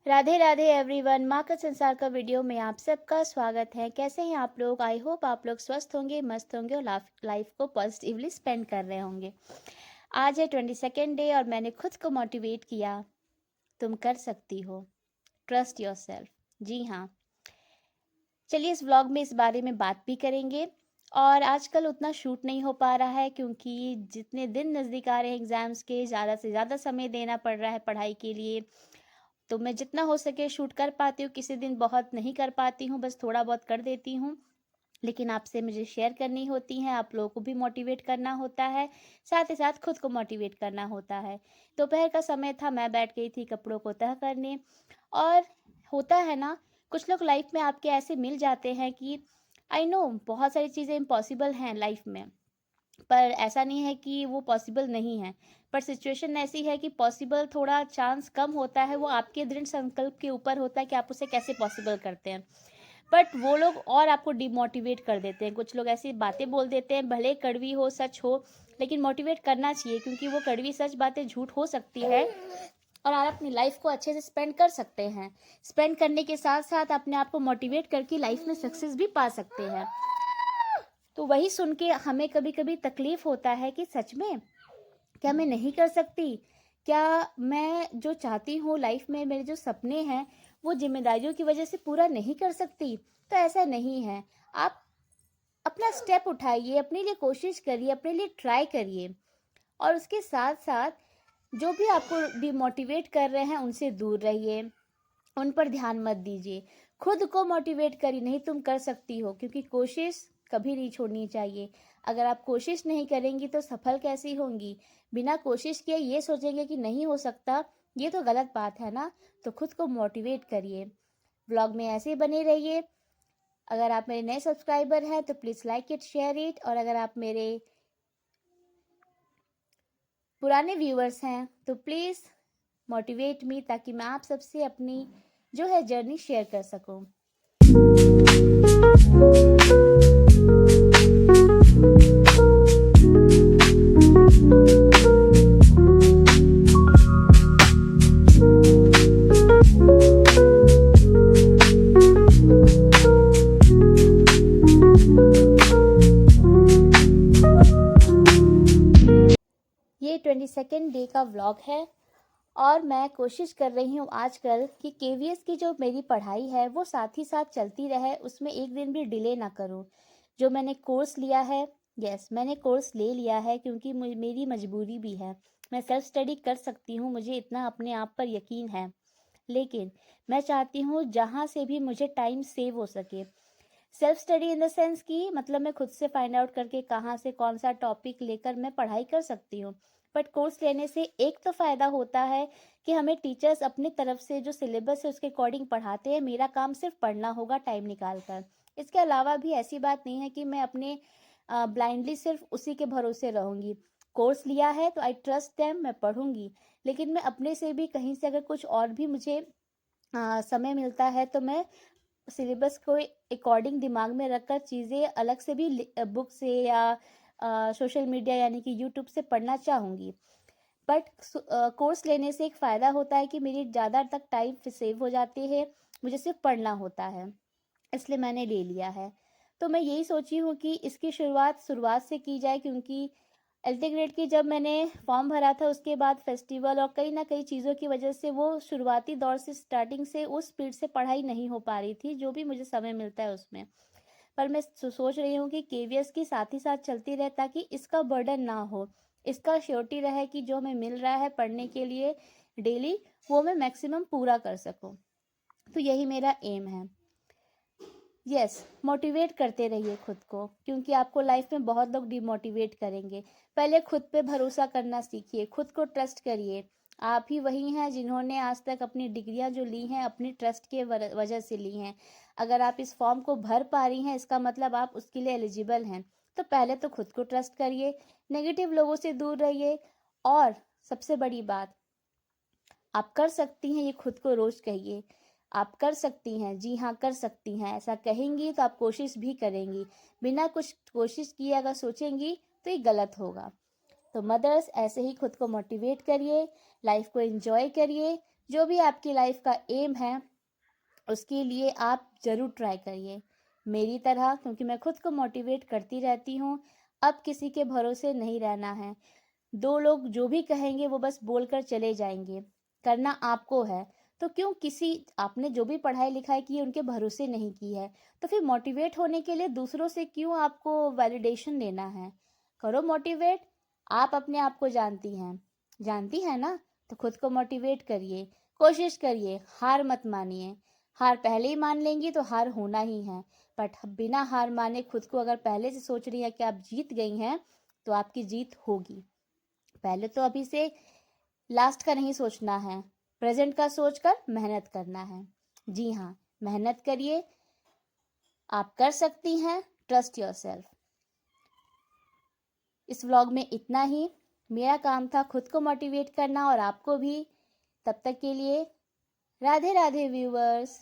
Radhe Radhe everyone, माँ का संसार का वीडियो में आप सबका स्वागत है। कैसे हैं आप लोग? आई होप आप लोग स्वस्थ होंगे, मस्त होंगे और लाइफ को पॉजिटिवली स्पेंड कर रहे होंगे। आज है 22nd डे और मैंने खुद को मोटिवेट किया, तुम कर सकती हो, ट्रस्ट योरसेल्फ। जी हाँ, चलिए इस व्लॉग में इस बारे में बात भी करेंगे। और आजकल उतना शूट नहीं हो पा रहा है क्योंकि जितने दिन नज़दीक आ रहे हैं एग्ज़ाम्स के, ज़्यादा से ज़्यादा समय देना पड़ रहा है पढ़ाई के लिए। तो मैं जितना हो सके शूट कर पाती हूँ, किसी दिन बहुत नहीं कर पाती हूँ, बस थोड़ा बहुत कर देती हूँ। लेकिन आपसे मुझे शेयर करनी होती हैं, आप लोगों को भी मोटिवेट करना होता है, साथ ही साथ खुद को मोटिवेट करना होता है। दोपहर का समय था, मैं बैठ गई थी कपड़ों को तह करने। और होता है ना, कुछ लोग लाइफ में आपके ऐसे मिल जाते हैं कि आई नो बहुत सारी चीज़ें इम्पॉसिबल हैं लाइफ में, पर ऐसा नहीं है कि वो पॉसिबल नहीं है। पर सिचुएशन ऐसी है कि पॉसिबल थोड़ा चांस कम होता है, वो आपके दृढ़ संकल्प के ऊपर होता है कि आप उसे कैसे पॉसिबल करते हैं। बट वो लोग और आपको डिमोटिवेट कर देते हैं। कुछ लोग ऐसी बातें बोल देते हैं, भले कड़वी हो, सच हो, लेकिन मोटिवेट करना चाहिए क्योंकि वो कड़वी सच बातें झूठ हो सकती है और आप अपनी लाइफ को अच्छे से स्पेंड कर सकते हैं। स्पेंड करने के साथ साथ अपने आप को मोटिवेट करके लाइफ में सक्सेस भी पा सकते हैं। तो वही सुन के हमें कभी कभी तकलीफ होता है कि सच में क्या मैं नहीं कर सकती? क्या मैं जो चाहती हूँ लाइफ में, मेरे जो सपने हैं, वो जिम्मेदारियों की वजह से पूरा नहीं कर सकती? तो ऐसा नहीं है। आप अपना स्टेप उठाइए, अपने लिए कोशिश करिए, अपने लिए ट्राई करिए। और उसके साथ साथ जो भी आपको डिमोटिवेट कर रहे हैं उनसे दूर रहिए, उन पर ध्यान मत दीजिए। खुद को मोटिवेट करिए, नहीं तुम कर सकती हो, क्योंकि कोशिश कभी नहीं छोड़नी चाहिए। अगर आप कोशिश नहीं करेंगी तो सफल कैसी होंगी? बिना कोशिश किए ये सोचेंगे कि नहीं हो सकता, ये तो गलत बात है ना। तो खुद को मोटिवेट करिए। व्लॉग में ऐसे ही बने रहिए। अगर आप मेरे नए सब्सक्राइबर हैं तो please like it, share it. और अगर आप मेरे पुराने व्यूअर्स हैं तो प्लीज़ मोटिवेट मी, ताकि मैं आप सबसे अपनी जो है जर्नी शेयर कर सकूं। ये 22nd डे का व्लॉग है और मैं कोशिश कर रही हूँ आजकल कि केवीएस की जो मेरी पढ़ाई है वो साथ ही साथ चलती रहे, उसमें एक दिन भी डिले ना करूँ। जो मैंने कोर्स लिया है, यस मैंने कोर्स ले लिया है क्योंकि मेरी मजबूरी भी है। मैं सेल्फ स्टडी कर सकती हूँ, मुझे इतना अपने आप पर यकीन है। लेकिन मैं चाहती हूँ जहाँ से भी मुझे टाइम सेव हो सके। Self study in the sense कि मतलब मैं खुद से फाइंड आउट करके कहाँ से कौन सा टॉपिक लेकर मैं पढ़ाई कर सकती हूँ। बट कोर्स लेने से एक तो फ़ायदा होता है कि हमें टीचर्स अपनी तरफ से जो सिलेबस है उसके अकॉर्डिंग पढ़ाते हैं, मेरा काम सिर्फ पढ़ना होगा टाइम निकाल कर। इसके अलावा भी ऐसी बात नहीं है कि मैं अपने ब्लाइंडली सिर्फ उसी के भरोसे रहूँगी। कोर्स लिया है तो आई ट्रस्ट देम, मैं पढ़ूँगी। लेकिन मैं अपने से भी कहीं से अगर कुछ और भी मुझे समय मिलता है तो मैं सिलेबस को अकॉर्डिंग दिमाग में रखकर चीज़ें अलग से भी बुक से या सोशल मीडिया यानी कि यूट्यूब से पढ़ना चाहूँगी। बट कोर्स लेने से एक फ़ायदा होता है कि मेरी ज़्यादा तक टाइम सेव हो जाती है, मुझे सिर्फ पढ़ना होता है, इसलिए मैंने ले लिया है। तो मैं यही सोची हूँ कि इसकी शुरुआत से की जाए, क्योंकि एलटी ग्रेड की जब मैंने फॉर्म भरा था उसके बाद फेस्टिवल और कई ना कई चीज़ों की वजह से वो शुरुआती दौर से स्टार्टिंग से उस स्पीड से पढ़ाई नहीं हो पा रही थी जो भी मुझे समय मिलता है उसमें। पर मैं सोच रही हूँ कि केवीएस की साथ ही साथ चलती रहे ताकि इसका बर्डन ना हो, इसका श्योरिटी रहे कि जो हमें मिल रहा है पढ़ने के लिए डेली वो मैं मैक्सिमम पूरा कर सकूँ। तो यही मेरा एम है। यस, मोटिवेट करते रहिए खुद को, क्योंकि आपको लाइफ में बहुत लोग डिमोटिवेट करेंगे। पहले खुद पे भरोसा करना सीखिए, खुद को ट्रस्ट करिए। आप ही वही हैं जिन्होंने आज तक अपनी डिग्रियां जो ली हैं अपनी ट्रस्ट के वजह से ली हैं। अगर आप इस फॉर्म को भर पा रही हैं इसका मतलब आप उसके लिए एलिजिबल हैं। तो पहले तो खुद को ट्रस्ट करिए, नेगेटिव लोगों से दूर रहिए। और सबसे बड़ी बात, आप कर सकती हैं, ये खुद को रोज कहिए। आप कर सकती हैं, जी हाँ कर सकती हैं। ऐसा कहेंगी तो आप कोशिश भी करेंगी। बिना कुछ कोशिश किए अगर सोचेंगी तो ये गलत होगा। तो मदर्स, ऐसे ही खुद को मोटिवेट करिए, लाइफ को एंजॉय करिए। जो भी आपकी लाइफ का एम है उसके लिए आप ज़रूर ट्राई करिए मेरी तरह, क्योंकि मैं खुद को मोटिवेट करती रहती हूँ। अब किसी के भरोसे नहीं रहना है। दो लोग जो भी कहेंगे वो बस बोलकर चले जाएंगे, करना आपको है। तो क्यों किसी, आपने जो भी पढ़ाई लिखाई की है उनके भरोसे नहीं की है, तो फिर मोटिवेट होने के लिए दूसरों से क्यों आपको वैलिडेशन लेना है। करो मोटिवेट। आप अपने आप को जानती हैं ना, तो खुद को मोटिवेट करिए, कोशिश करिए, हार मत मानिए। हार पहले ही मान लेंगी तो हार होना ही है। बट बिना हार माने खुद को अगर पहले से सोच रही है कि आप जीत गई हैं तो आपकी जीत होगी। पहले तो अभी से लास्ट का नहीं सोचना है, प्रेजेंट का सोचकर मेहनत करना है। जी हाँ, मेहनत करिए, आप कर सकती हैं। Trust yourself. इस व्लॉग में इतना ही। मेरा काम था खुद को मोटिवेट करना और आपको भी। तब तक के लिए राधे राधे व्यूवर्स।